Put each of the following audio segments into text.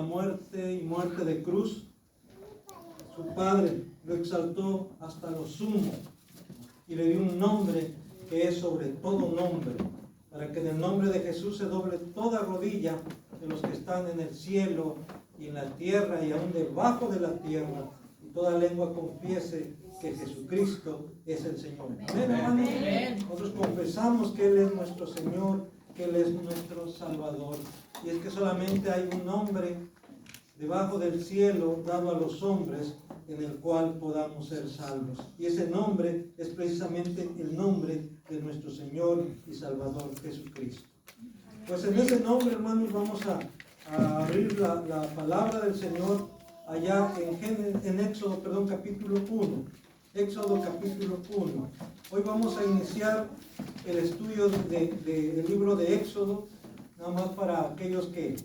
muerte y muerte de cruz, su Padre lo exaltó hasta lo sumo y le dio un nombre que es sobre todo nombre, para que en el nombre de Jesús se doble toda rodilla de los que están en el cielo y en la tierra y aún debajo de la tierra, y toda lengua confiese que Jesucristo es el Señor. Amén, hermanos. Nosotros confesamos que Él es nuestro Señor, que Él es nuestro Salvador. Y es que solamente hay un nombre debajo del cielo dado a los hombres en el cual podamos ser salvos. Y ese nombre es precisamente el nombre de nuestro Señor y Salvador Jesucristo. Pues en ese nombre, hermanos, vamos a abrir la palabra del Señor allá en Éxodo, capítulo 1. Éxodo capítulo 1. Hoy vamos a iniciar el estudio del libro de Éxodo, nada más para aquellos que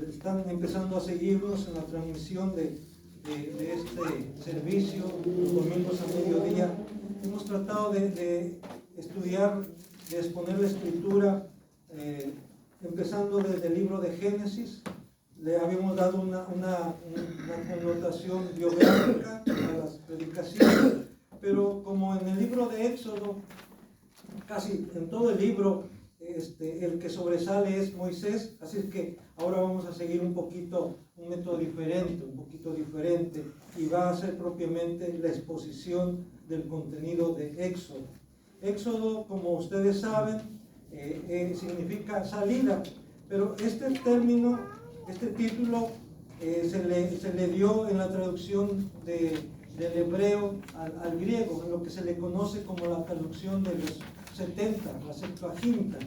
están empezando a seguirnos en la transmisión de este servicio, los domingos a mediodía. Hemos tratado de estudiar, de exponer la Escritura, empezando desde el libro de Génesis. Le habíamos dado una connotación biográfica a las predicaciones, pero como en el libro de Éxodo, casi en todo el libro, el que sobresale es Moisés, así es que ahora vamos a seguir un método diferente, y va a ser propiamente la exposición del contenido de Éxodo. Éxodo, como ustedes saben, significa salida, pero este título se le dio en la traducción del hebreo al griego, en lo que se le conoce como la traducción de los 70, la Septuaginta.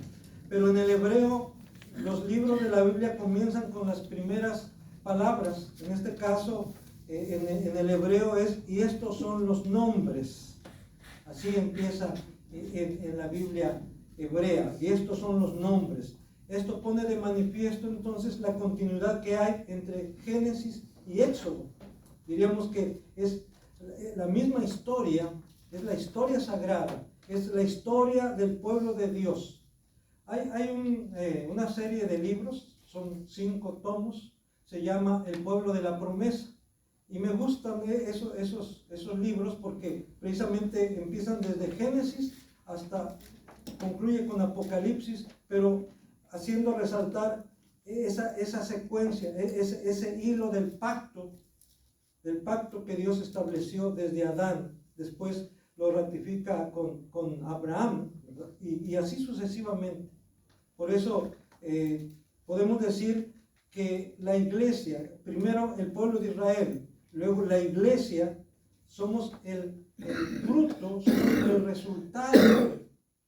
Pero en el hebreo, los libros de la Biblia comienzan con las primeras palabras. En este caso, en el hebreo y estos son los nombres. Así empieza en la Biblia hebrea, y estos son los nombres. Esto pone de manifiesto entonces la continuidad que hay entre Génesis y Éxodo. Diríamos que es la misma historia, es la historia sagrada, es la historia del pueblo de Dios. Hay una serie de libros, son 5 tomos, se llama El pueblo de la promesa. Y me gustan esos libros porque precisamente empiezan desde Génesis hasta concluye con Apocalipsis, pero haciendo resaltar esa secuencia, ese hilo del pacto que Dios estableció desde Adán. Después lo ratifica con Abraham, ¿verdad? Y así sucesivamente. Por eso podemos decir que la iglesia, primero el pueblo de Israel, luego la iglesia, somos el fruto, somos el resultado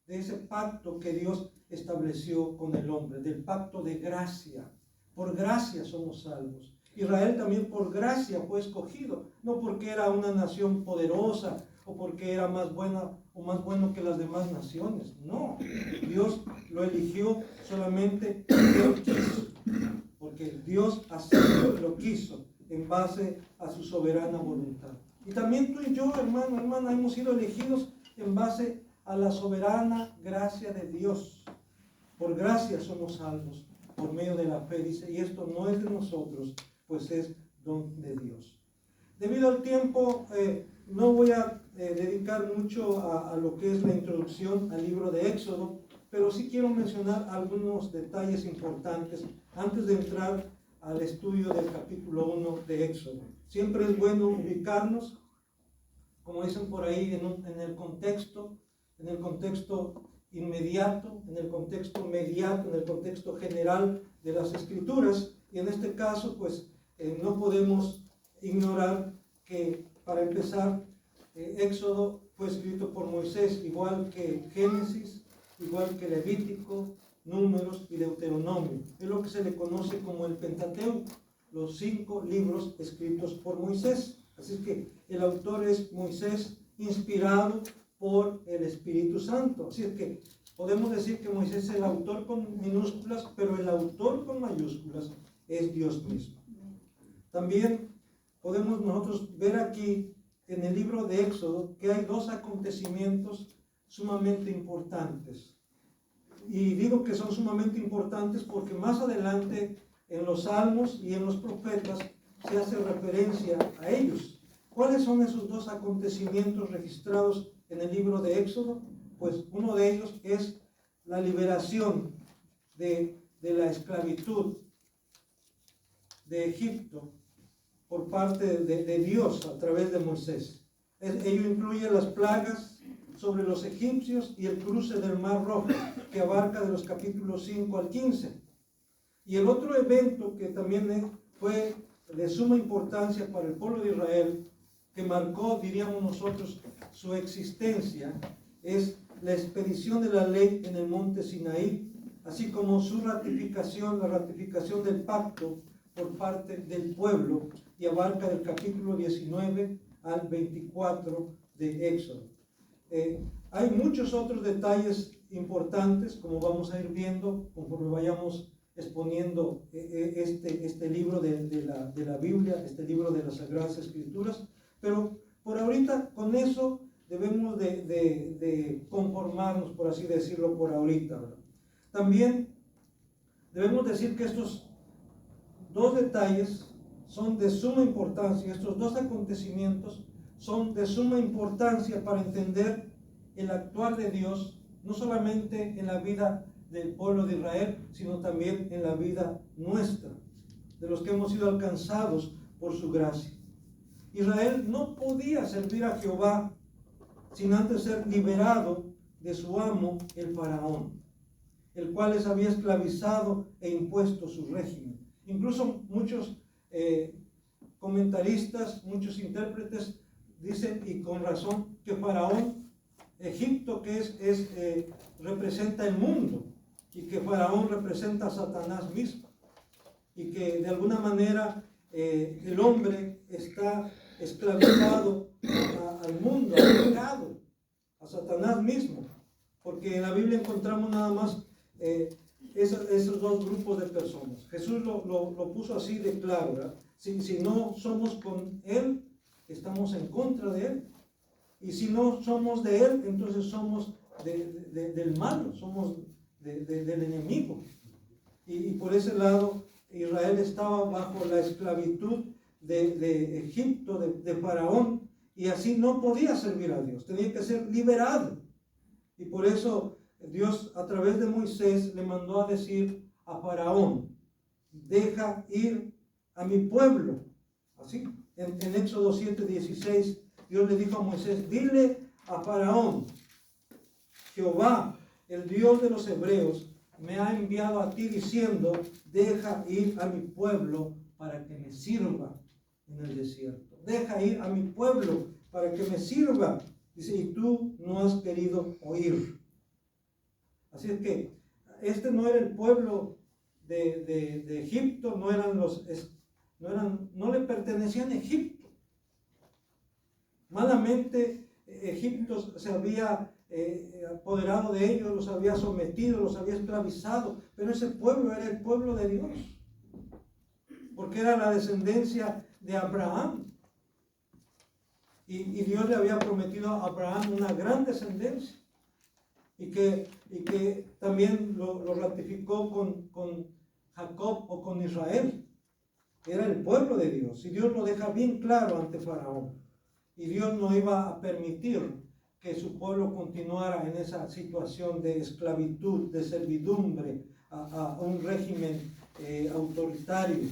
de ese pacto que Dios estableció con el hombre, del pacto de gracia. Por gracia somos salvos. Israel también por gracia fue escogido, no porque era una nación poderosa o porque era más buena o más bueno que las demás naciones. No, Dios lo eligió solamente porque Él quiso, porque Dios así lo quiso en base a su soberana voluntad. Y también tú y yo, hermano, hermana, hemos sido elegidos en base a la soberana gracia de Dios. Por gracia somos salvos, por medio de la fe, dice, y esto no es de nosotros, pues es don de Dios. Debido al tiempo, no voy a dedicar mucho a lo que es la introducción al libro de Éxodo, pero sí quiero mencionar algunos detalles importantes antes de entrar al estudio del capítulo 1 de Éxodo. Siempre es bueno ubicarnos, como dicen por ahí, en el contexto inmediato, en el contexto mediato, en el contexto general de las Escrituras. Y en este caso, pues, no podemos ignorar que, para empezar, Éxodo fue escrito por Moisés, igual que Génesis, igual que Levítico, Números y Deuteronomio. Es lo que se le conoce como el Pentateuco, los 5 libros escritos por Moisés. Así que el autor es Moisés, inspirado por el Espíritu Santo. Así es que podemos decir que Moisés es el autor con minúsculas, pero el autor con mayúsculas es Dios mismo. También podemos nosotros ver aquí en el libro de Éxodo que hay 2 acontecimientos sumamente importantes. Y digo que son sumamente importantes porque más adelante en los salmos y en los profetas se hace referencia a ellos. ¿Cuáles son esos dos acontecimientos registrados en el libro de Éxodo? Pues uno de ellos es la liberación de la esclavitud de Egipto por parte de Dios a través de Moisés. Ello incluye las plagas sobre los egipcios y el cruce del Mar Rojo, que abarca de los capítulos 5 al 15. Y el otro evento que también fue de suma importancia para el pueblo de Israel, que marcó, diríamos nosotros, su existencia, es la expedición de la ley en el monte Sinaí, así como su ratificación, la ratificación del pacto por parte del pueblo, y abarca del capítulo 19 al 24 de Éxodo. Hay muchos otros detalles importantes, como vamos a ir viendo conforme vayamos exponiendo este libro de la Biblia, este libro de las Sagradas Escrituras, pero por ahorita con eso debemos de conformarnos, por así decirlo, por ahorita, ¿verdad? También debemos decir que estos dos detalles son de suma importancia, estos dos acontecimientos son de suma importancia para entender el actuar de Dios, no solamente en la vida del pueblo de Israel, sino también en la vida nuestra, de los que hemos sido alcanzados por su gracia. Israel no podía servir a Jehová sin antes ser liberado de su amo, el faraón, el cual les había esclavizado e impuesto su régimen. Incluso muchos comentaristas, muchos intérpretes dicen, y con razón, que Faraón, Egipto, que representa el mundo, y que Faraón representa a Satanás mismo, y que de alguna manera el hombre está esclavizado al mundo, al pecado, a Satanás mismo, porque en la Biblia encontramos nada más esos dos grupos de personas. Jesús lo puso así de claro, ¿verdad? Si no somos con Él, estamos en contra de Él. Y si no somos de Él, entonces somos del malo, somos del enemigo. Y por ese lado, Israel estaba bajo la esclavitud de Egipto, de Faraón, y así no podía servir a Dios, tenía que ser liberado. Y por eso Dios, a través de Moisés, le mandó a decir a Faraón: deja ir a mi pueblo. Así, en Éxodo 7:16, Dios le dijo a Moisés: dile a Faraón, Jehová, el Dios de los hebreos, me ha enviado a ti diciendo: deja ir a mi pueblo para que me sirva en el desierto. Deja ir a mi pueblo para que me sirva. Dice, y tú no has querido oír. Así es que este no era el pueblo de Egipto, no le pertenecían a Egipto. Malamente Egipto se había apoderado de ellos, los había sometido, los había esclavizado, pero ese pueblo era el pueblo de Dios, porque era la descendencia de Abraham. Y Dios le había prometido a Abraham una gran descendencia, y que también lo ratificó con Jacob o con Israel. Era el pueblo de Dios, y Dios lo deja bien claro ante Faraón. Y Dios no iba a permitir que su pueblo continuara en esa situación de esclavitud, de servidumbre a un régimen autoritario.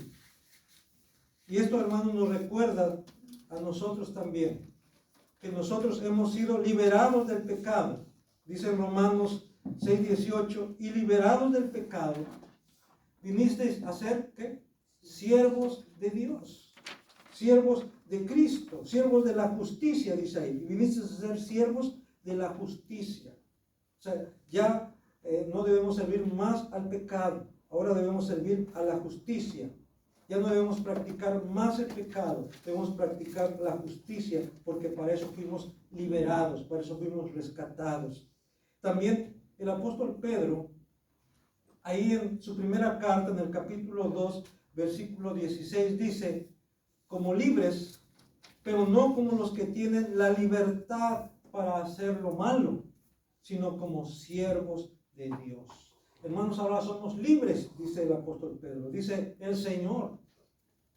Y esto, hermanos, nos recuerda a nosotros también que nosotros hemos sido liberados del pecado. Dice en Romanos 6:18, y liberados del pecado, vinisteis a ser, ¿qué? Siervos de Dios, siervos de Cristo, siervos de la justicia, dice ahí. Y vinisteis a ser siervos de la justicia. O sea, ya no debemos servir más al pecado, ahora debemos servir a la justicia. Ya no debemos practicar más el pecado, debemos practicar la justicia, porque para eso fuimos liberados, para eso fuimos rescatados. También el apóstol Pedro, ahí en su primera carta, en el capítulo 2, versículo 16, dice: como libres, pero no como los que tienen la libertad para hacer lo malo, sino como siervos de Dios. Hermanos, ahora somos libres, dice el apóstol Pedro, dice el Señor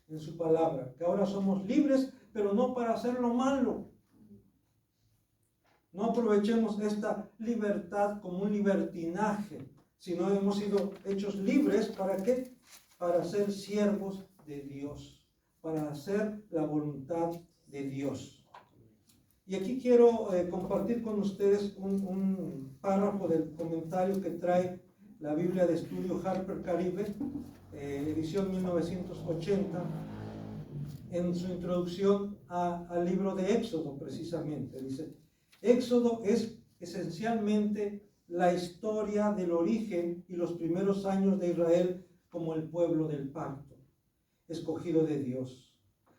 en su palabra, que ahora somos libres, pero no para hacer lo malo. No aprovechemos esta libertad como un libertinaje, sino hemos sido hechos libres, ¿para qué? Para ser siervos de Dios, para hacer la voluntad de Dios. Y aquí quiero compartir con ustedes un párrafo del comentario que trae la Biblia de Estudio Harper Caribe, edición 1980, en su introducción al libro de Éxodo, precisamente. Dice: Éxodo es esencialmente la historia del origen y los primeros años de Israel como el pueblo del pacto, escogido de Dios.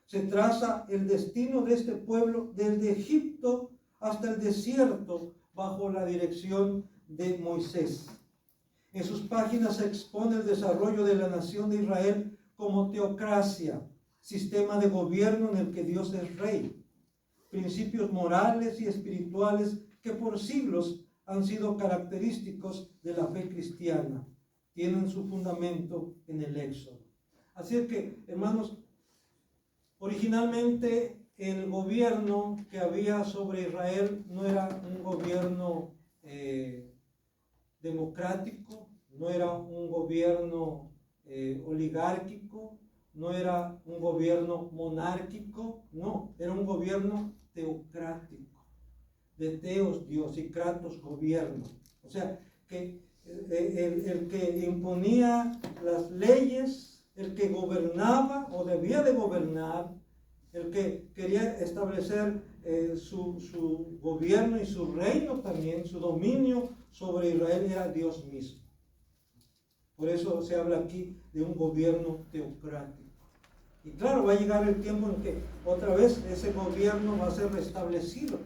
Se traza el destino de este pueblo desde Egipto hasta el desierto bajo la dirección de Moisés. En sus páginas se expone el desarrollo de la nación de Israel como teocracia, sistema de gobierno en el que Dios es rey, principios morales y espirituales que por siglos han sido característicos de la fe cristiana, tienen su fundamento en el Éxodo. Así es que, hermanos, originalmente el gobierno que había sobre Israel no era un gobierno democrático, no era un gobierno oligárquico, no era un gobierno monárquico, no, era un gobierno teocrático, de Teos Dios y Kratos gobierno. O sea, que el que imponía las leyes, el que gobernaba o debía de gobernar, el que quería establecer su gobierno y su reino también, su dominio sobre Israel, era Dios mismo. Por eso se habla aquí de un gobierno teocrático. Y claro, va a llegar el tiempo en que otra vez ese gobierno va a ser restablecido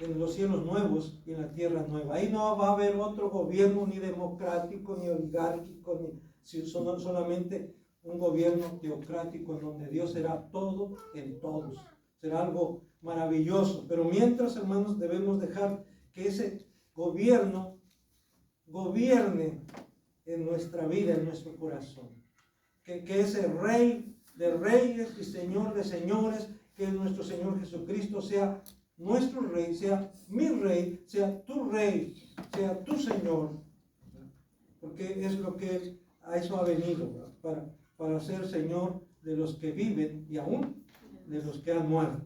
en los cielos nuevos y en la tierra nueva. Ahí no va a haber otro gobierno ni democrático, ni oligárquico, ni solamente un gobierno teocrático en donde Dios será todo en todos. Será algo maravilloso. Pero mientras, hermanos, debemos dejar que ese gobierno gobierne en nuestra vida, en nuestro corazón. Que ese Rey de reyes y Señor de señores, que es nuestro Señor Jesucristo, sea nuestro Rey, sea mi Rey, sea tu Rey, sea tu Señor, porque es lo que a eso ha venido, para ser Señor de los que viven y aún de los que han muerto.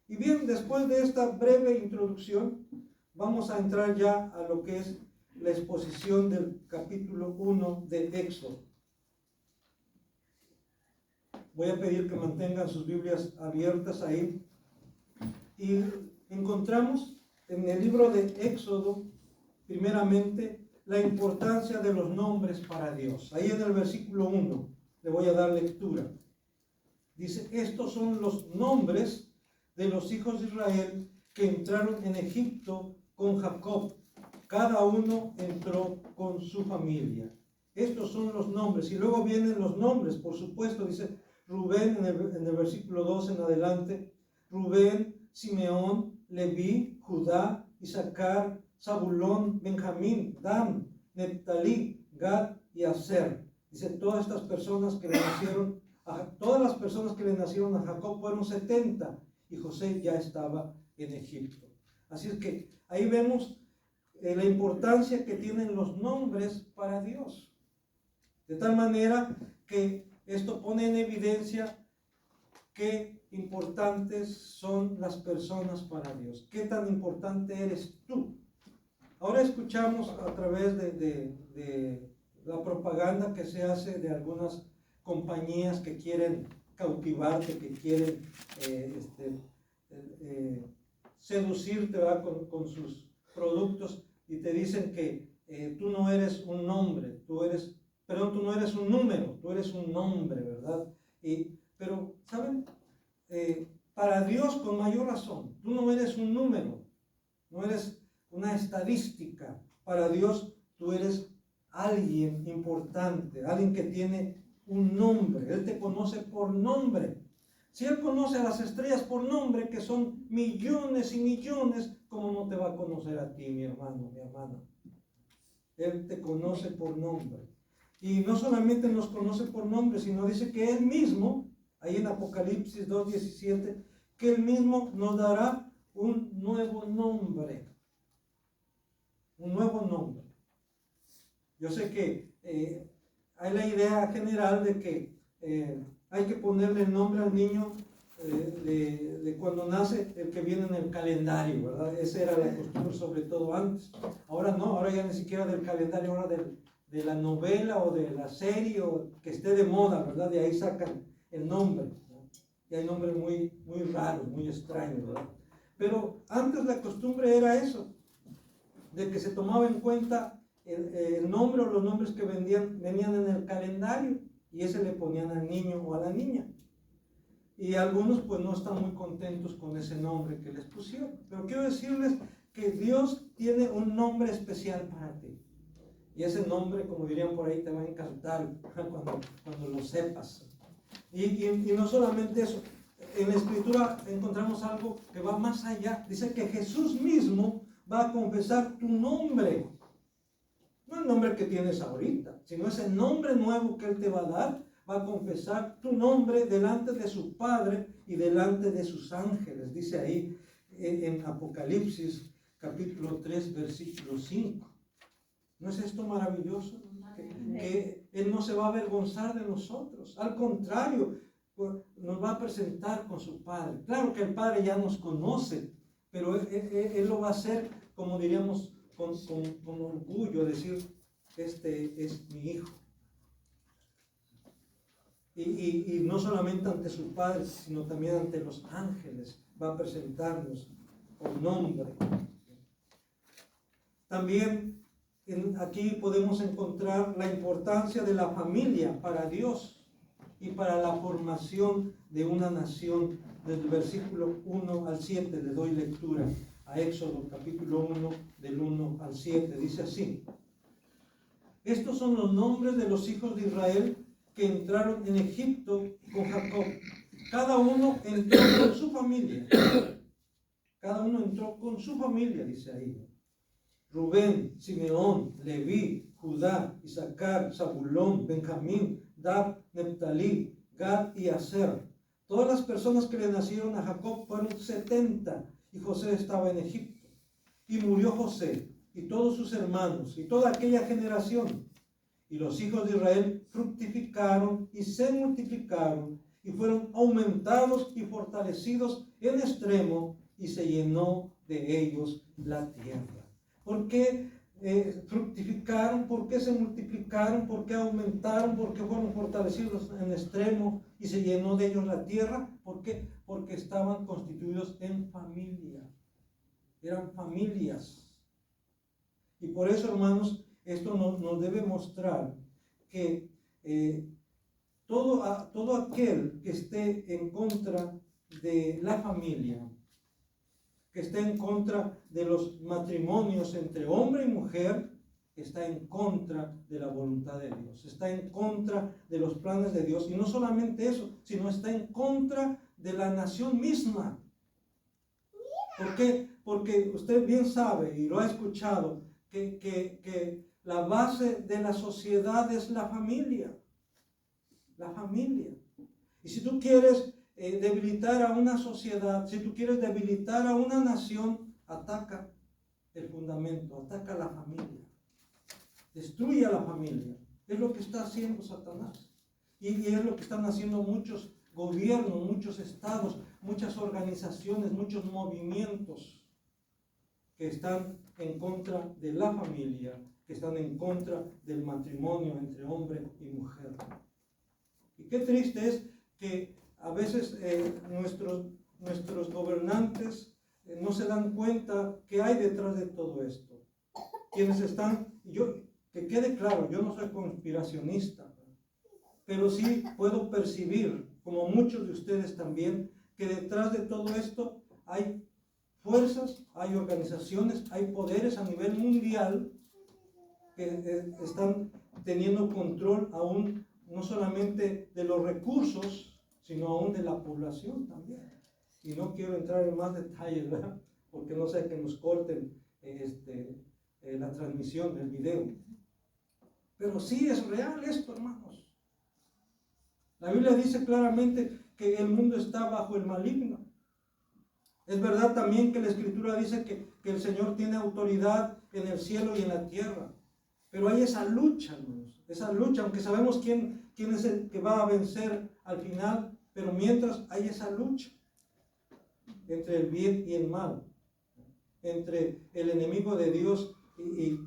Y bien, después de esta breve introducción, vamos a entrar ya a lo que es la exposición del capítulo 1 de Éxodo. Voy a pedir que mantengan sus Biblias abiertas ahí. Y encontramos en el libro de Éxodo, primeramente, la importancia de los nombres para Dios. Ahí en el versículo 1, le voy a dar lectura. Dice: estos son los nombres de los hijos de Israel que entraron en Egipto con Jacob. Cada uno entró con su familia. Estos son los nombres. Y luego vienen los nombres, por supuesto, dice Rubén en el versículo 2 en adelante. Rubén, Simeón, Leví, Judá, Isaacar, Zabulón, Benjamín, Dan, Neptalí, Gad y Aser. Dice, todas las personas que le nacieron a Jacob fueron 70 y José ya estaba en Egipto. Así es que ahí vemos la importancia que tienen los nombres para Dios. De tal manera que esto pone en evidencia qué importantes son las personas para Dios. ¿Qué tan importante eres tú? Ahora escuchamos a través de la propaganda que se hace de algunas compañías que quieren cautivarte, que quieren seducirte, ¿verdad? Con sus productos, y te dicen que tú no eres un nombre, tú no eres un número, tú eres un nombre, ¿verdad? Pero, ¿saben? Para Dios con mayor razón, tú no eres un número, no eres una estadística. Para Dios tú eres alguien importante, alguien que tiene un nombre. Él te conoce por nombre. Si Él conoce a las estrellas por nombre, que son millones y millones, ¿cómo no te va a conocer a ti, mi hermano, mi hermana? Él te conoce por nombre. Y no solamente nos conoce por nombre, sino dice que Él mismo, ahí en Apocalipsis 2:17, que Él mismo nos dará un nuevo nombre. Un nuevo nombre. Yo sé que hay la idea general de que hay que ponerle el nombre al niño de cuando nace, el que viene en el calendario, ¿verdad? Esa era la costumbre, sobre todo antes. Ahora no, ahora ya ni siquiera del calendario, ahora de la novela o de la serie o que esté de moda, ¿verdad? De ahí sacan el nombre, ¿no? Y hay nombres muy, muy raros, muy extraños, ¿verdad? Pero antes la costumbre era eso, de que se tomaba en cuenta el nombre o los nombres que venían en el calendario y ese le ponían al niño o a la niña. Y algunos pues no están muy contentos con ese nombre que les pusieron. Pero quiero decirles que Dios tiene un nombre especial para ti. Y ese nombre, como dirían por ahí, te va a encantar cuando lo sepas. Y no solamente eso, en la Escritura encontramos algo que va más allá. Dice que Jesús mismo va a confesar tu nombre. No el nombre que tienes ahorita, sino ese nombre nuevo que Él te va a dar. Va a confesar tu nombre delante de su Padre y delante de sus ángeles. Dice ahí en Apocalipsis capítulo 3, versículo 5. ¿No es esto maravilloso? Que Él no se va a avergonzar de nosotros. Al contrario, nos va a presentar con su Padre. Claro que el Padre ya nos conoce, pero Él lo va a hacer, como diríamos, con orgullo, decir, este es mi hijo. Y no solamente ante su Padre, sino también ante los ángeles, va a presentarnos con nombre. También aquí podemos encontrar la importancia de la familia para Dios y para la formación de una nación. Desde el versículo 1 al 7 le doy lectura a Éxodo capítulo 1 del 1 al 7. Dice así: estos son los nombres de los hijos de Israel que entraron en Egipto con Jacob. Cada uno entró con su familia. Cada uno entró con su familia, dice ahí. Rubén, Simeón, Leví, Judá, Isaacar, Zabulón, Benjamín, Dan, Neftalí, Gad y Aser. Todas las personas que le nacieron a Jacob fueron 70 y José estaba en Egipto. Y murió José y todos sus hermanos y toda aquella generación. Y los hijos de Israel fructificaron y se multiplicaron y fueron aumentados y fortalecidos en extremo y se llenó de ellos la tierra. ¿Por qué fructificaron? ¿Por qué se multiplicaron? ¿Por qué aumentaron? ¿Por qué fueron fortalecidos en extremo y se llenó de ellos la tierra? ¿Por qué? Porque estaban constituidos en familia. Eran familias. Y por eso, hermanos, esto nos debe mostrar que todo aquel que esté en contra de la familia, que esté en contra de los matrimonios entre hombre y mujer, está en contra de la voluntad de Dios, está en contra de los planes de Dios. Y no solamente eso, sino está en contra de la nación misma. ¿Por qué? Porque usted bien sabe y lo ha escuchado, que la base de la sociedad es la familia. La familia. Y si tú quieres debilitar a una sociedad, si tú quieres debilitar a una nación, ataca el fundamento, ataca a la familia. Destruye a la familia. Es lo que está haciendo Satanás. Y es lo que están haciendo muchos gobiernos, muchos estados, muchas organizaciones, muchos movimientos que están en contra de la familia, que están en contra del matrimonio entre hombre y mujer. Y qué triste es que a veces nuestros gobernantes no se dan cuenta que hay detrás de todo esto. Quienes están, que quede claro, yo no soy conspiracionista, pero sí puedo percibir, como muchos de ustedes también, que detrás de todo esto hay fuerzas, hay organizaciones, hay poderes a nivel mundial que están teniendo control aún no solamente de los recursos, sino aún de la población también. Y no quiero entrar en más detalles, ¿verdad? Porque no sé que nos corten la transmisión del video. Pero sí es real esto, hermanos. La Biblia dice claramente que el mundo está bajo el maligno. Es verdad también que la Escritura dice que el Señor tiene autoridad en el cielo y en la tierra. Pero hay esa lucha, hermanos. Esa lucha, aunque sabemos quién es el que va a vencer al final, pero mientras hay esa lucha entre el bien y el mal, entre el enemigo de Dios y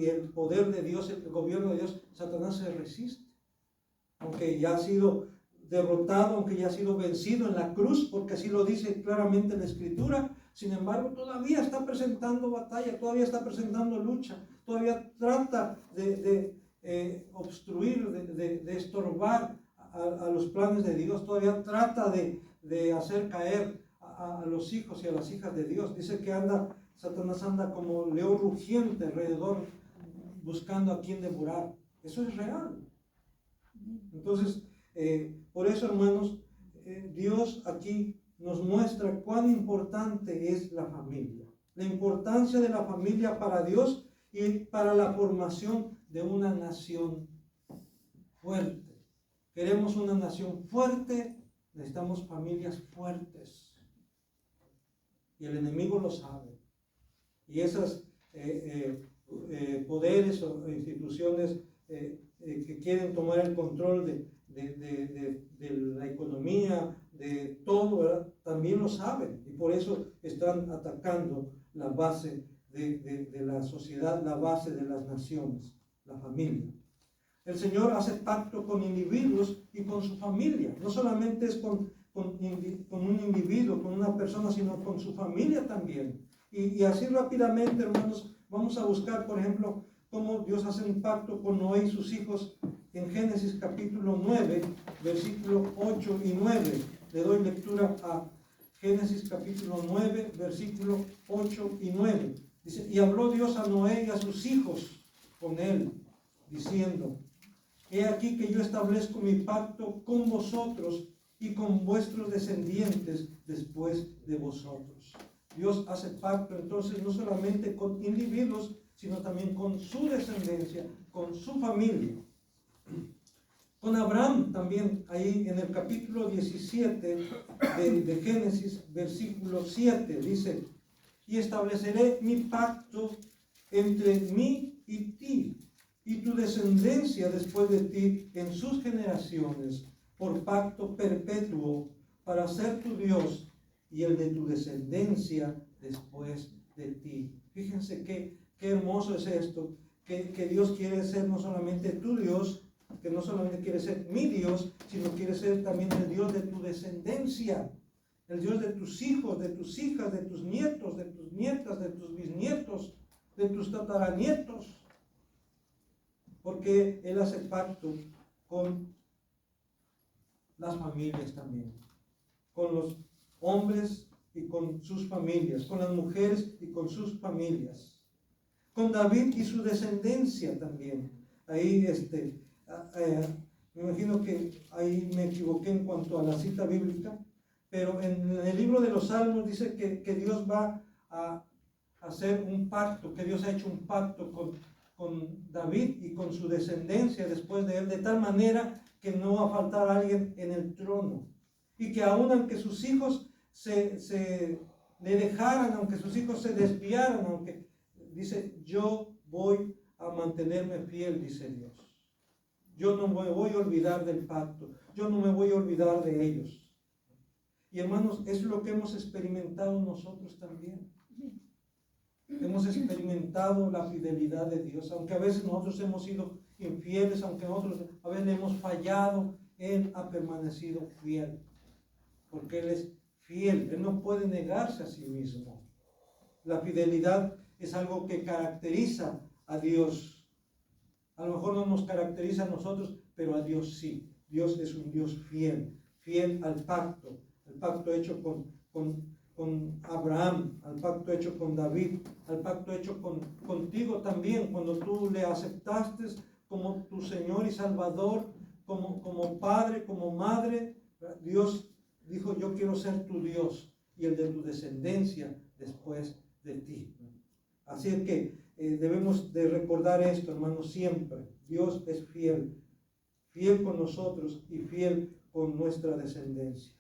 el poder de Dios, el gobierno de Dios. Satanás se resiste, aunque ya ha sido derrotado, aunque ya ha sido vencido en la cruz, porque así lo dice claramente la Escritura. Sin embargo, todavía está presentando batalla, todavía está presentando lucha, todavía trata de obstruir, de estorbar a los planes de Dios, todavía trata de hacer caer a los hijos y a las hijas de Dios. Dice que Satanás anda como león rugiente alrededor, buscando a quien devorar. Eso es real. Entonces, por eso, hermanos, Dios aquí nos muestra cuán importante es la familia, la importancia de la familia para Dios y para la formación de una nación fuerte. Queremos una nación fuerte, necesitamos familias fuertes. Y el enemigo lo sabe. Y esas poderes o instituciones que quieren tomar el control de la economía, de todo, ¿verdad? También lo saben. Y por eso están atacando la base de la sociedad, la base de las naciones, la familia. El Señor hace pacto con individuos y con su familia. No solamente es con un individuo, con una persona, sino con su familia también. Y así rápidamente, hermanos, vamos a buscar, por ejemplo, cómo Dios hace un pacto con Noé y sus hijos en Génesis capítulo 9, versículo 8 y 9. Le doy lectura a Génesis capítulo 9, versículo 8 y 9. Dice, y habló Dios a Noé y a sus hijos con él, diciendo, he aquí que yo establezco mi pacto con vosotros y con vuestros descendientes después de vosotros. Dios hace pacto entonces no solamente con individuos, sino también con su descendencia, con su familia. Con Abraham también, ahí en el capítulo 17 de Génesis, versículo 7, dice, y estableceré mi pacto entre mí y ti, y tu descendencia después de ti en sus generaciones, por pacto perpetuo, para ser tu Dios y el de tu descendencia después de ti. Fíjense qué hermoso es esto, que Dios quiere ser no solamente tu Dios, que no solamente quiere ser mi Dios, sino quiere ser también el Dios de tu descendencia, el Dios de tus hijos, de tus hijas, de tus nietos, de tus nietas, de tus bisnietos, de tus tataranietos, porque Él hace pacto con las familias también, con los hombres y con sus familias, con las mujeres y con sus familias, con David y su descendencia también. Ahí me imagino que ahí me equivoqué en cuanto a la cita bíblica, pero en el libro de los Salmos dice que Dios va a hacer un pacto, que Dios ha hecho un pacto con David y con su descendencia después de él, de tal manera que no va a faltar alguien en el trono, y que aun aunque sus hijos se le dejaran, aunque sus hijos se desviaran, aunque dice, yo voy a mantenerme fiel, dice Dios. Yo no me voy a olvidar del pacto, yo no me voy a olvidar de ellos. Y hermanos, es lo que hemos experimentado nosotros también. Hemos experimentado la fidelidad de Dios, aunque a veces nosotros hemos sido infieles, aunque nosotros a veces hemos fallado, Él ha permanecido fiel, porque Él es fiel, Él no puede negarse a sí mismo. La fidelidad es algo que caracteriza a Dios. A lo mejor no nos caracteriza a nosotros, pero a Dios sí. Dios es un Dios fiel, fiel al pacto, el pacto hecho con Abraham, al pacto hecho con David, al pacto hecho contigo también, cuando tú le aceptaste como tu Señor y Salvador, como padre, como madre. Dios dijo, yo quiero ser tu Dios y el de tu descendencia después de ti. Así es que debemos de recordar esto, hermanos, siempre. Dios es fiel, fiel con nosotros y fiel con nuestra descendencia.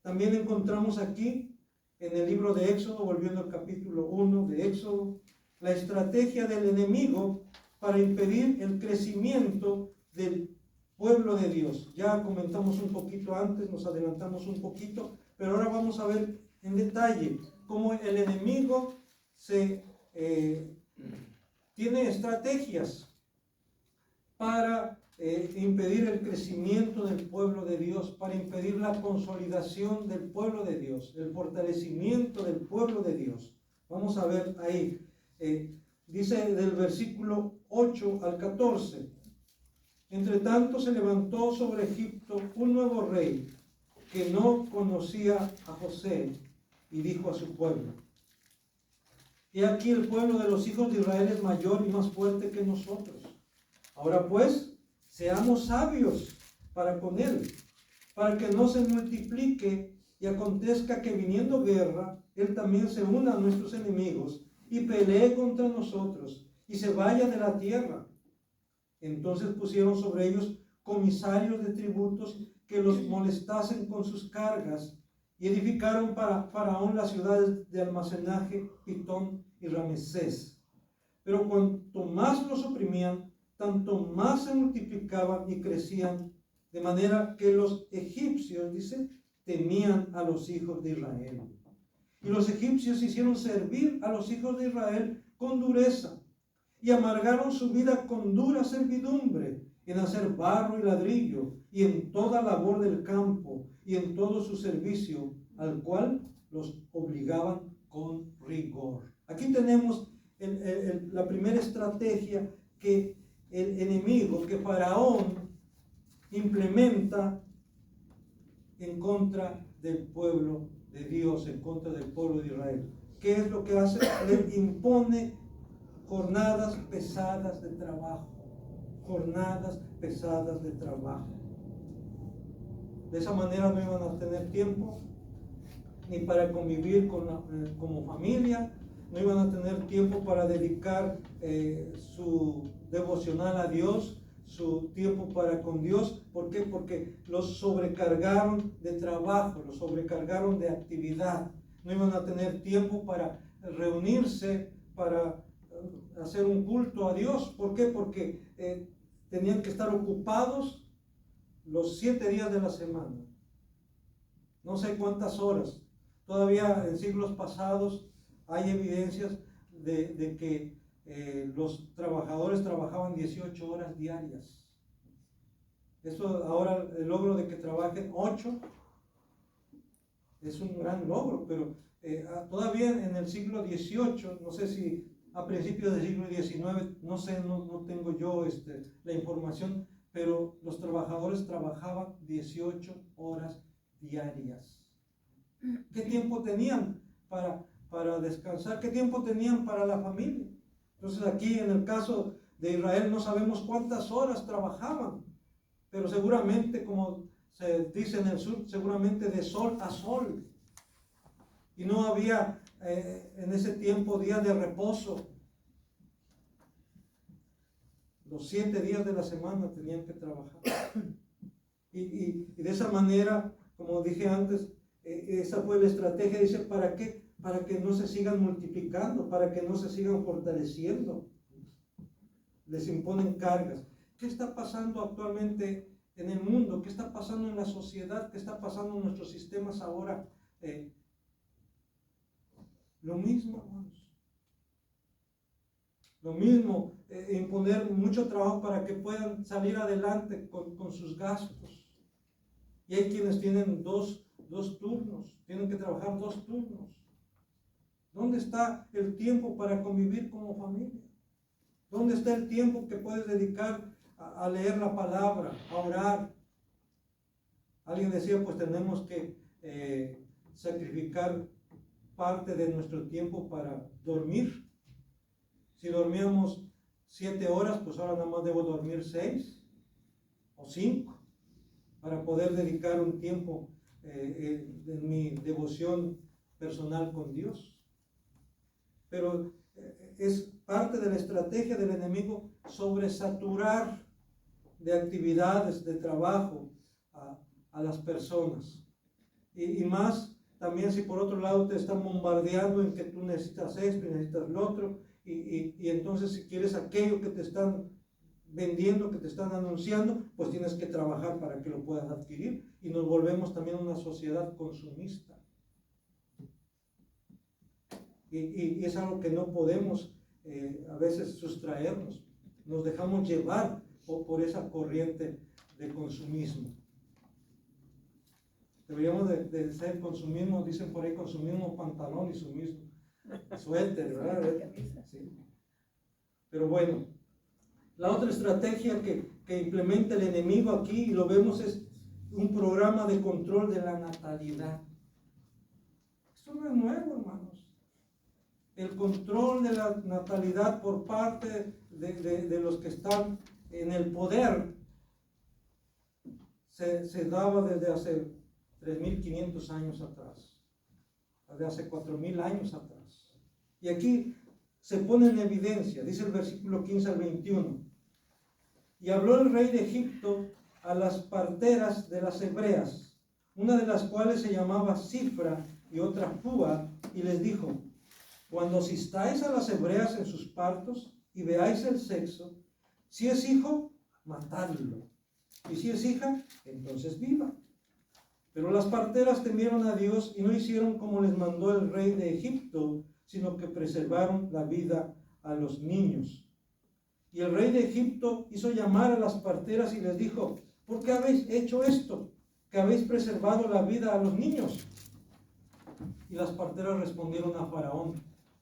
También encontramos aquí en el libro de Éxodo, volviendo al capítulo 1 de Éxodo, la estrategia del enemigo para impedir el crecimiento del pueblo de Dios. Ya comentamos un poquito antes, nos adelantamos un poquito, pero ahora vamos a ver en detalle cómo el enemigo tiene estrategias para impedir el crecimiento del pueblo de Dios, para impedir la consolidación del pueblo de Dios, el fortalecimiento del pueblo de Dios. Vamos a ver ahí, dice del versículo 8 al 14, entre tanto se levantó sobre Egipto un nuevo rey que no conocía a José y dijo a su pueblo: he aquí el pueblo de los hijos de Israel es mayor y más fuerte que nosotros. Ahora pues, seamos sabios para con él, para que no se multiplique y acontezca que viniendo guerra, él también se una a nuestros enemigos y pelee contra nosotros y se vaya de la tierra. Entonces pusieron sobre ellos comisarios de tributos que los molestasen con sus cargas, y edificaron para Faraón las ciudades de almacenaje, Pitón y Ramesés. Pero cuanto más los oprimían, tanto más se multiplicaban y crecían, de manera que los egipcios, dice, temían a los hijos de Israel. Y los egipcios hicieron servir a los hijos de Israel con dureza, y amargaron su vida con dura servidumbre, en hacer barro y ladrillo, y en toda labor del campo, y en todo su servicio, al cual los obligaban con rigor. Aquí tenemos la primera estrategia que el enemigo, que Faraón implementa en contra del pueblo de Dios, en contra del pueblo de Israel. ¿Qué es lo que hace? Le impone jornadas pesadas de trabajo. Jornadas pesadas de trabajo. De esa manera no iban a tener tiempo ni para convivir como familia, no iban a tener tiempo para dedicar su devocional a Dios, su tiempo para con Dios. ¿Por qué? Porque los sobrecargaron de trabajo, los sobrecargaron de actividad. No iban a tener tiempo para reunirse, para hacer un culto a Dios. ¿Por qué? Porque tenían que estar ocupados los 7 días de la semana. No sé cuántas horas. Todavía en siglos pasados hay evidencias de que los trabajadores trabajaban 18 horas diarias. Eso ahora, el logro de que trabajen 8 es un gran logro, pero todavía en el siglo XVIII, no sé si a principios del siglo XIX, no sé, no tengo yo la información, pero los trabajadores trabajaban 18 horas diarias. ¿Qué tiempo tenían para descansar? ¿Qué tiempo tenían para la familia? Entonces aquí en el caso de Israel no sabemos cuántas horas trabajaban, pero seguramente, como se dice en el sur, seguramente de sol a sol. Y no había en ese tiempo días de reposo. Los 7 días de la semana tenían que trabajar. Y de esa manera, como dije antes, esa fue la estrategia. Dice, ¿para qué? Para que no se sigan multiplicando, para que no se sigan fortaleciendo. Les imponen cargas. ¿Qué está pasando actualmente en el mundo? ¿Qué está pasando en la sociedad? ¿Qué está pasando en nuestros sistemas ahora? Lo mismo, hermanos. Lo mismo, imponer mucho trabajo para que puedan salir adelante con sus gastos. Y hay quienes tienen dos turnos, tienen que trabajar 2 turnos. ¿Dónde está el tiempo para convivir como familia? ¿Dónde está el tiempo que puedes dedicar a leer la palabra, a orar? Alguien decía, pues tenemos que sacrificar parte de nuestro tiempo para dormir. Si dormíamos 7 horas, pues ahora nada más debo dormir 6 o 5 para poder dedicar un tiempo en mi devoción personal con Dios. Pero es parte de la estrategia del enemigo sobresaturar de actividades, de trabajo a las personas. Y más también si por otro lado te están bombardeando en que tú necesitas esto y necesitas lo otro, y entonces si quieres aquello que te están vendiendo, que te están anunciando, pues tienes que trabajar para que lo puedas adquirir, y nos volvemos también una sociedad consumista. Y es algo que no podemos a veces sustraernos. Nos dejamos llevar por esa corriente de consumismo. Deberíamos de ser consumismo, dicen por ahí, consumismo pantalón y sumismo suéter, ¿verdad? Sí. Pero bueno, la otra estrategia que implementa el enemigo aquí, y lo vemos, es un programa de control de la natalidad. Esto no es nuevo, hermanos. El control de la natalidad por parte de los que están en el poder se daba desde hace 3.500 años atrás, desde hace 4.000 años atrás. Y aquí se pone en evidencia, dice el versículo 15 al 21. Y habló el rey de Egipto a las parteras de las hebreas, una de las cuales se llamaba Cifra y otra Púa, y les dijo: cuando asistáis a las hebreas en sus partos y veáis el sexo, si es hijo, matadlo, y si es hija, entonces viva. Pero las parteras temieron a Dios y no hicieron como les mandó el rey de Egipto, sino que preservaron la vida a los niños. Y el rey de Egipto hizo llamar a las parteras y les dijo: ¿por qué habéis hecho esto, que habéis preservado la vida a los niños? Y las parteras respondieron a Faraón: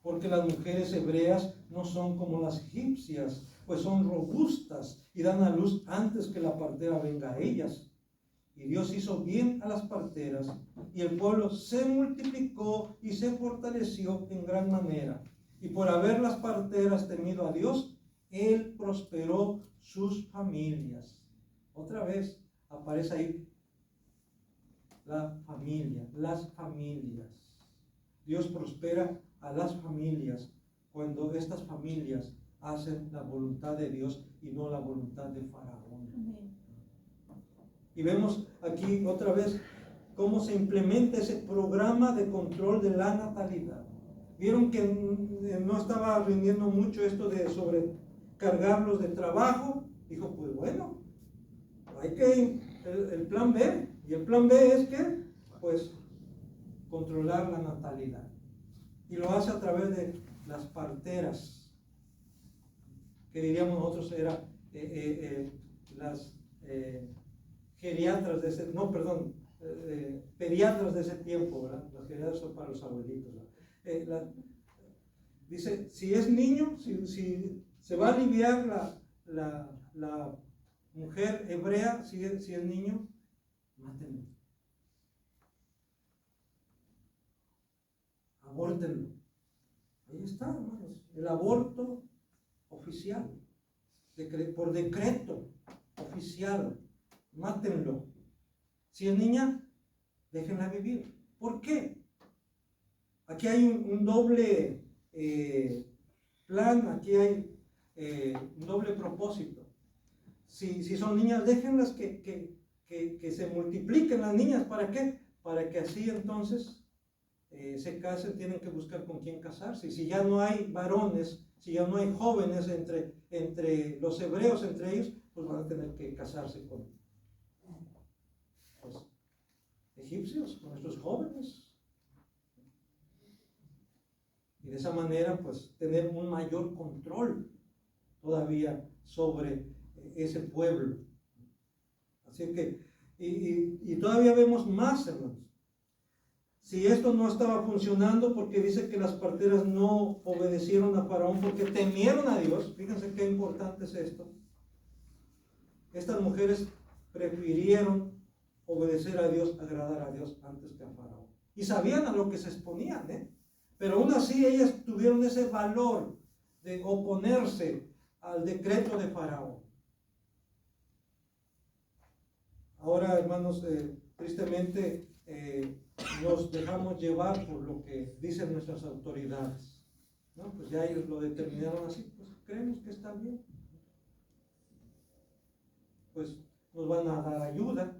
porque las mujeres hebreas no son como las egipcias, pues son robustas y dan a luz antes que la partera venga a ellas. Y Dios hizo bien a las parteras, y el pueblo se multiplicó y se fortaleció en gran manera. Y por haber las parteras temido a Dios, Él prosperó sus familias. Otra vez aparece ahí la familia, las familias. Dios prospera a las familias cuando estas familias hacen la voluntad de Dios y no la voluntad de Faraón. Y vemos aquí otra vez cómo se implementa ese programa de control de la natalidad. Vieron que no estaba rindiendo mucho esto de sobrecargarlos de trabajo. Dijo: pues bueno, hay que el plan B. Y el plan B es que, pues, controlar la natalidad. Y lo hace a través de las parteras, que diríamos nosotros era las geriatras de ese, no, perdón, pediatras de ese tiempo, ¿verdad? Las geriatras son para los abuelitos, dice: si es niño, si se va a aliviar la mujer hebrea, si es niño, mátenlo, abórtenlo. Ahí está, hermanos, el aborto oficial, por decreto oficial. Mátenlo. Si es niña, déjenla vivir. ¿Por qué? Aquí hay un doble plan, aquí hay un doble propósito. Si son niñas, déjenlas que se multipliquen las niñas. ¿Para qué? Para que así entonces se casen, tienen que buscar con quién casarse. Y si ya no hay varones, si ya no hay jóvenes entre los hebreos, entre ellos, pues van a tener que casarse con egipcios, con nuestros jóvenes. Y de esa manera, pues, tener un mayor control todavía sobre ese pueblo. Así que, y todavía vemos más, hermanos. Si esto no estaba funcionando, porque dice que las parteras no obedecieron a Faraón porque temieron a Dios. Fíjense qué importante es esto. Estas mujeres prefirieron obedecer a Dios, agradar a Dios antes que a Faraón. Y sabían a lo que se exponían, pero aún así ellas tuvieron ese valor de oponerse al decreto de Faraón. Ahora, hermanos, tristemente nos dejamos llevar por lo que dicen nuestras autoridades. ¿no? Pues ya ellos lo determinaron así, pues creemos que está bien. Pues nos van a dar ayuda.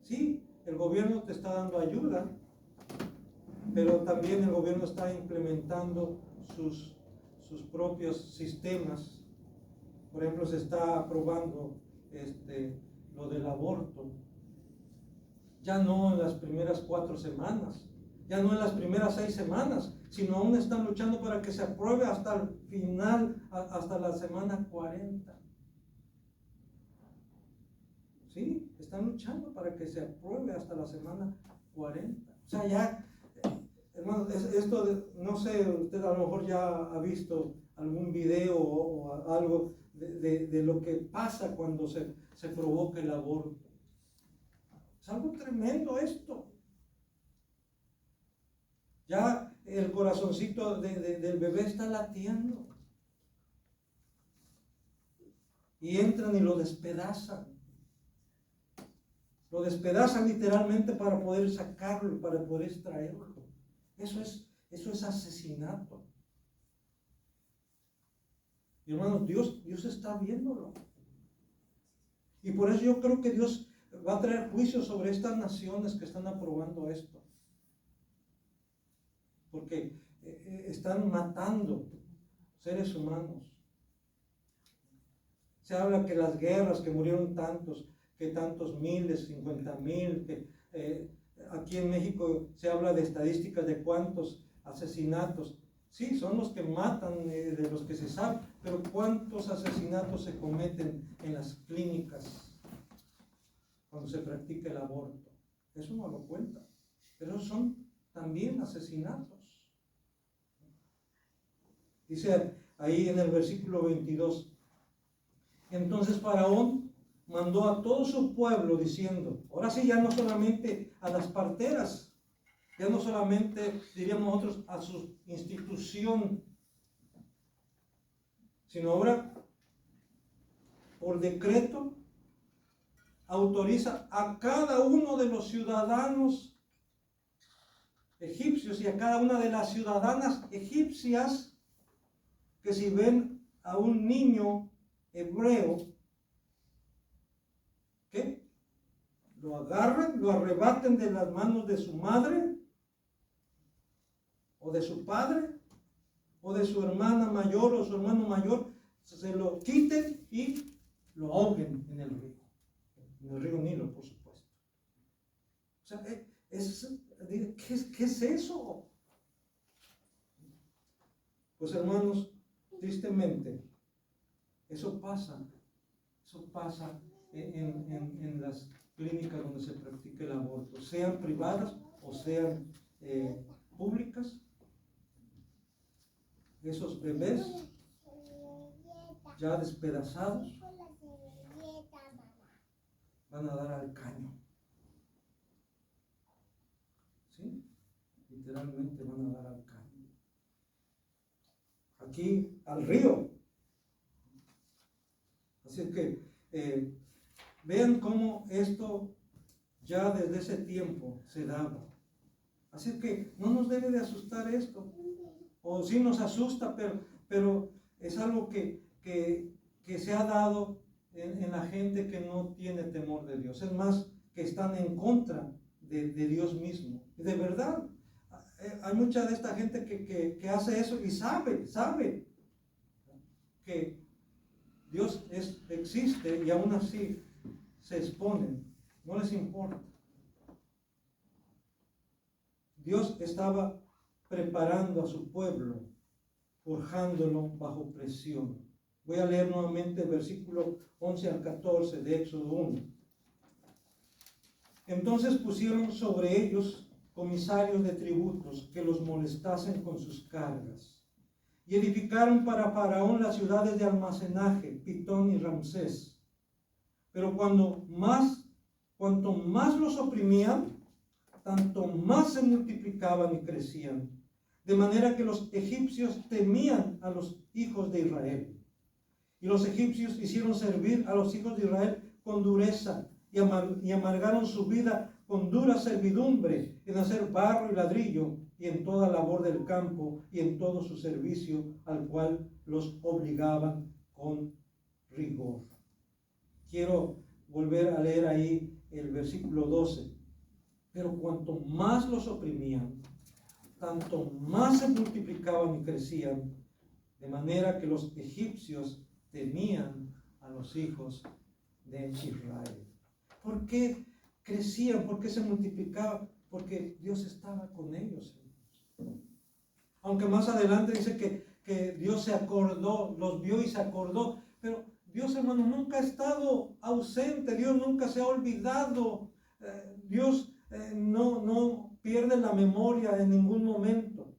Sí, el gobierno te está dando ayuda, pero también el gobierno está implementando sus propios sistemas. Por ejemplo, se está aprobando lo del aborto. Ya no en las primeras 4 semanas, ya no en las primeras 6 semanas, sino aún están luchando para que se apruebe hasta el final, hasta la semana 40. Sí, están luchando para que se apruebe hasta la semana 40. O sea, ya, hermano, no sé, usted a lo mejor ya ha visto algún video o algo de lo que pasa cuando se provoca el aborto. Es algo tremendo esto. Ya el corazoncito del bebé está latiendo. Y entran y lo despedazan. Lo despedazan literalmente para poder sacarlo, para poder extraerlo. Eso es asesinato. Y hermanos, Dios está viéndolo. Y por eso yo creo que Dios va a traer juicio sobre estas naciones que están aprobando esto. Porque están matando seres humanos. Se habla que las guerras, que murieron tantos, que tantos miles, 50,000, que aquí en México se habla de estadísticas de cuántos asesinatos. Sí, son los que matan, de los que se sabe, pero cuántos asesinatos se cometen en las clínicas cuando se practica el aborto. Eso no lo cuenta, pero son también asesinatos. Dice ahí en el versículo 22, entonces Faraón mandó a todo su pueblo diciendo, ahora sí, ya no solamente a las parteras, ya no solamente, diríamos nosotros, a su institución, sino ahora, por decreto, autoriza a cada uno de los ciudadanos egipcios y a cada una de las ciudadanas egipcias que si ven a un niño hebreo, ¿qué? Lo agarren, lo arrebaten de las manos de su madre o de su padre o de su hermana mayor o su hermano mayor, se lo quiten y lo ahoguen en el río Nilo, por supuesto. O sea, ¿qué es eso? Pues hermanos, tristemente, eso pasa en las clínicas donde se practica el aborto, sean privadas o sean públicas. Esos bebés ya despedazados van a dar al caño. ¿Sí? Literalmente van a dar al caño. Aquí al río. Así que vean cómo esto ya desde ese tiempo se daba. Así que no nos debe de asustar esto. O sí nos asusta, pero es algo que se ha dado en la gente que no tiene temor de Dios. Es más, que están en contra de Dios mismo. Y de verdad, hay mucha de esta gente que hace eso y sabe que Dios existe y aún así se exponen. No les importa. Dios estaba preparando a su pueblo, forjándolo bajo presión. Voy a leer nuevamente el versículo 11 al 14 de Éxodo 1. Entonces pusieron sobre ellos comisarios de tributos que los molestasen con sus cargas. Y edificaron para Faraón las ciudades de almacenaje, Pitón y Ramsés. Pero cuanto más los oprimían, tanto más se multiplicaban y crecían. De manera que los egipcios temían a los hijos de Israel. Y los egipcios hicieron servir a los hijos de Israel con dureza y amargaron su vida con dura servidumbre en hacer barro y ladrillo, y en toda labor del campo, y en todo su servicio, al cual los obligaban con rigor. Quiero volver a leer ahí el versículo 12. Pero cuanto más los oprimían, tanto más se multiplicaban y crecían, de manera que los egipcios temían a los hijos de Israel. ¿Por qué crecían? ¿Por qué se multiplicaban? Porque Dios estaba con ellos. Aunque más adelante dice que Dios se acordó, los vio y se acordó, pero Dios, hermano, nunca ha estado ausente, Dios nunca se ha olvidado, Dios no pierde la memoria en ningún momento.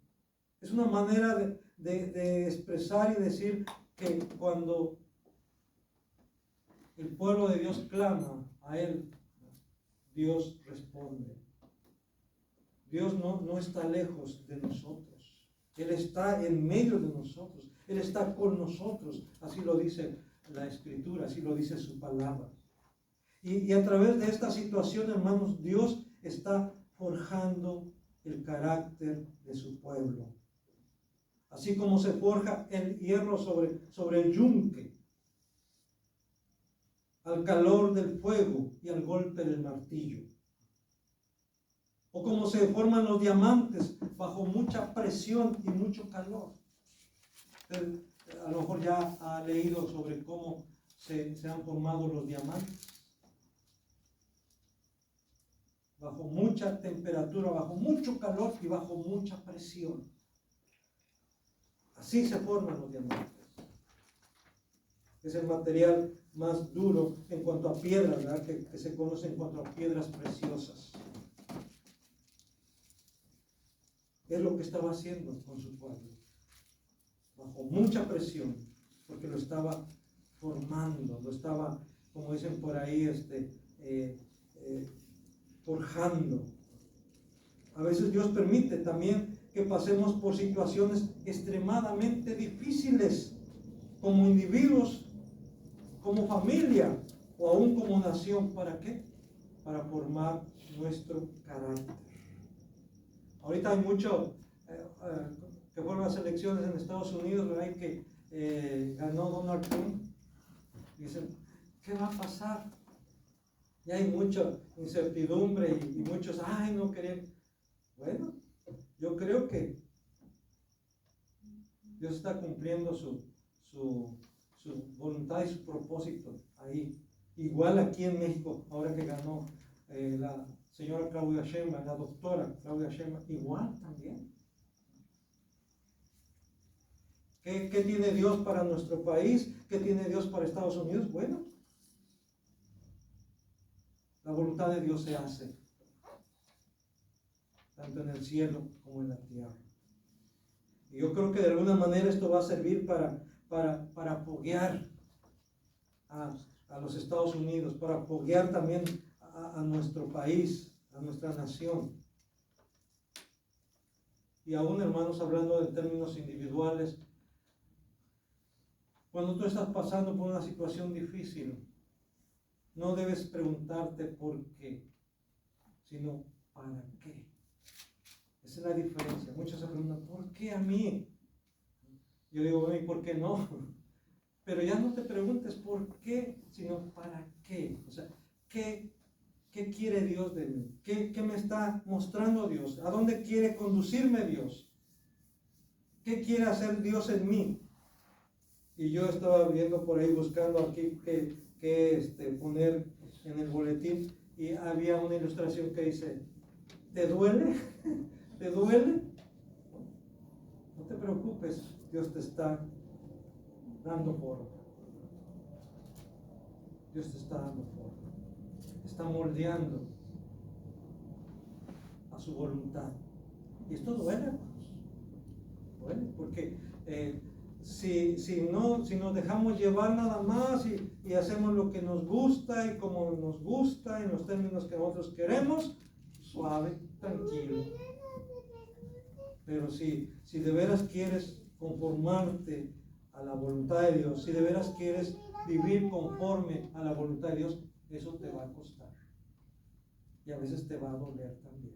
Es una manera de expresar y decir que cuando el pueblo de Dios clama a Él, Dios responde. Dios no está lejos de nosotros. Él está en medio de nosotros. Él está con nosotros. Así lo dice la Escritura, así lo dice su palabra. Y a través de esta situación, hermanos, Dios está forjando el carácter de su pueblo. Así como se forja el hierro sobre el yunque, al calor del fuego y al golpe del martillo. O como se forman los diamantes bajo mucha presión y mucho calor. A lo mejor ya ha leído sobre cómo se han formado los diamantes. Bajo mucha temperatura, bajo mucho calor y bajo mucha presión. Así se forman los diamantes. Es el material más duro en cuanto a piedras, ¿verdad? Que se conoce en cuanto a piedras preciosas. Es lo que estaba haciendo con su pueblo. Bajo mucha presión, porque lo estaba formando, lo estaba, como dicen por ahí, forjando. A veces Dios permite también que pasemos por situaciones extremadamente difíciles, como individuos, como familia, o aún como nación. ¿Para qué? Para formar nuestro carácter. Ahorita hay mucho, que fueron las elecciones en Estados Unidos, ¿verdad? Que ganó Donald Trump. Dicen, ¿qué va a pasar? Y hay mucha incertidumbre y muchos, no querían. Bueno, yo creo que Dios está cumpliendo su voluntad y su propósito ahí. Igual aquí en México, ahora que ganó la señora Claudia Sheinbaum, la doctora Claudia Sheinbaum, igual también. ¿Qué tiene Dios para nuestro país? ¿Qué tiene Dios para Estados Unidos? Bueno, la voluntad de Dios se hace, tanto en el cielo como en la tierra. Y yo creo que de alguna manera esto va a servir para apoyar a los Estados Unidos, para apoyar también a nuestro país, a nuestra nación. Y aún, hermanos, hablando en términos individuales, cuando tú estás pasando por una situación difícil, no debes preguntarte por qué, sino para qué. Esa es la diferencia. Muchos se preguntan, ¿por qué a mí? Yo digo, ¿y por qué no? Pero ya no te preguntes por qué, sino para qué. O sea, ¿qué quiere Dios de mí? ¿Qué me está mostrando Dios? ¿A dónde quiere conducirme Dios? ¿Qué quiere hacer Dios en mí? Y yo estaba viendo por ahí, buscando aquí qué poner en el boletín, y había una ilustración que dice, ¿te duele? ¿Te duele? No te preocupes, Dios te está dando forma. Dios te está dando forma. Está moldeando a su voluntad. Y esto duele, hermanos. Duele, porque si nos dejamos llevar nada más y hacemos lo que nos gusta y como nos gusta en los términos que nosotros queremos, suave, tranquilo. Pero si de veras quieres conformarte a la voluntad de Dios, si de veras quieres vivir conforme a la voluntad de Dios, eso te va a costar. Y a veces te va a doler también.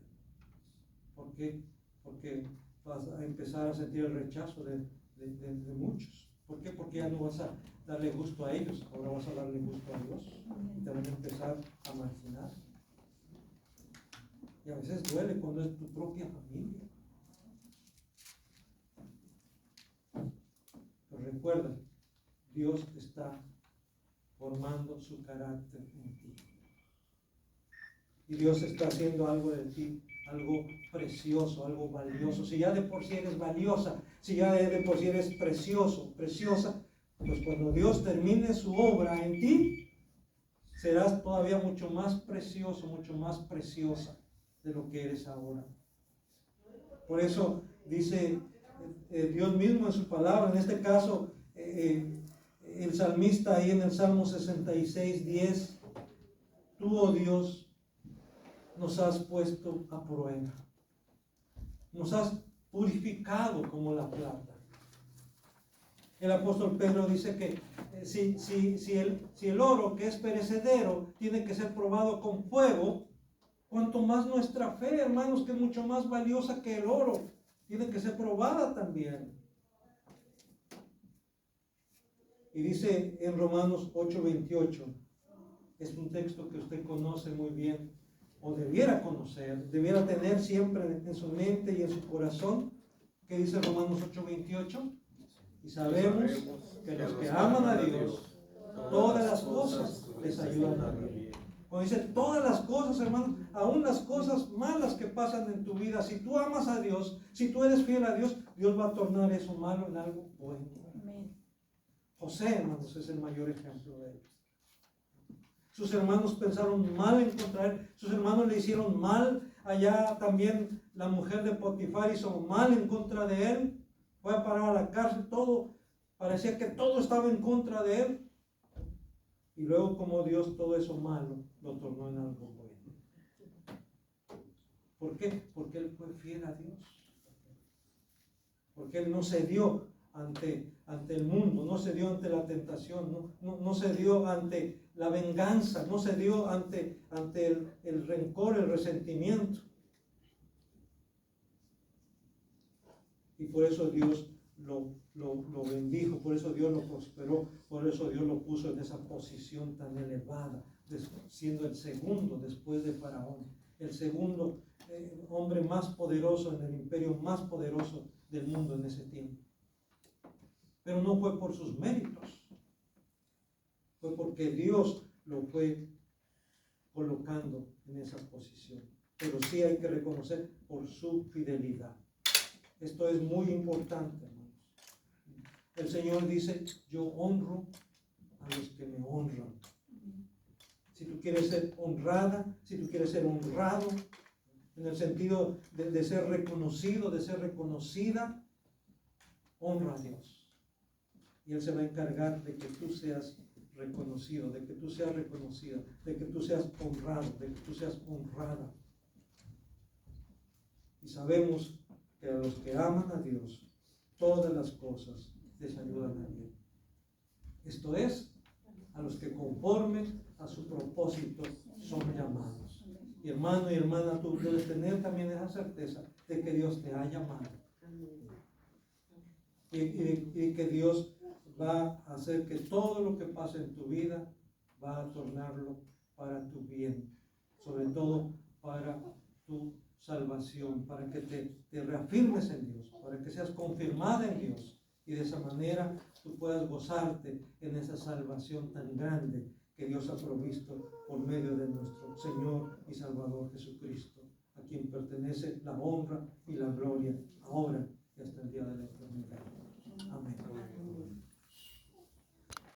¿Por qué? Porque vas a empezar a sentir el rechazo de muchos. ¿Por qué? Porque ya no vas a darle gusto a ellos, ahora vas a darle gusto a Dios. Y te van a empezar a marginar. Y a veces duele cuando es tu propia familia. Pero recuerda, Dios está formando su carácter en ti. Y Dios está haciendo algo de ti, algo precioso, algo valioso. Si ya de por sí eres valiosa, si ya de por sí eres precioso, preciosa, pues cuando Dios termine su obra en ti, serás todavía mucho más precioso, mucho más preciosa de lo que eres ahora. Por eso dice Dios mismo en su palabra, en este caso, el salmista ahí en el Salmo 66:10, tú, oh Dios, nos has puesto a prueba, nos has purificado como la plata. El apóstol Pedro dice que si el oro que es perecedero tiene que ser probado con fuego, cuanto más nuestra fe, hermanos, que es mucho más valiosa que el oro, tiene que ser probada también. Y dice en Romanos 8:28, es un texto que usted conoce muy bien, o debiera conocer, debiera tener siempre en su mente y en su corazón, que dice Romanos 8:28, y sabemos que los que aman a Dios, todas las cosas les ayudan a bien. Cuando dice todas las cosas, hermanos, aún las cosas malas que pasan en tu vida, si tú amas a Dios, si tú eres fiel a Dios, Dios va a tornar eso malo en algo bueno. José, hermanos, es el mayor ejemplo de ello. Sus hermanos pensaron mal en contra de él, sus hermanos le hicieron mal, allá también la mujer de Potifar hizo mal en contra de él, fue a parar a la cárcel, todo, parecía que todo estaba en contra de él. Y luego como Dios todo eso malo lo tornó en algo bueno. ¿Por qué? Porque él fue fiel a Dios. Porque él no se dio ante el mundo, no se dio ante la tentación, no se dio ante la venganza, no se dio ante el rencor, el resentimiento. Y por eso Dios lo bendijo, por eso Dios lo prosperó, por eso Dios lo puso en esa posición tan elevada, siendo el segundo después de Faraón, el segundo hombre más poderoso en el imperio más poderoso del mundo en ese tiempo. Pero no fue por sus méritos, fue porque Dios lo fue colocando en esa posición. Pero sí hay que reconocer por su fidelidad. Esto es muy importante, hermanos. El Señor dice, yo honro a los que me honran. Si tú quieres ser honrada, si tú quieres ser honrado, en el sentido de ser reconocido, de ser reconocida, honra a Dios. Y Él se va a encargar de que tú seas reconocido, de que tú seas reconocida, de que tú seas honrado, de que tú seas honrada. Y sabemos que a los que aman a Dios, todas las cosas les ayudan a bien. Esto es, a los que conforme a su propósito son llamados. Y hermano y hermana, tú debes tener también esa certeza de que Dios te ha llamado. Y que Dios va a hacer que todo lo que pase en tu vida va a tornarlo para tu bien, sobre todo para tu salvación, para que te reafirmes en Dios, para que seas confirmada en Dios y de esa manera tú puedas gozarte en esa salvación tan grande que Dios ha provisto por medio de nuestro Señor y Salvador Jesucristo, a quien pertenece la honra y la gloria ahora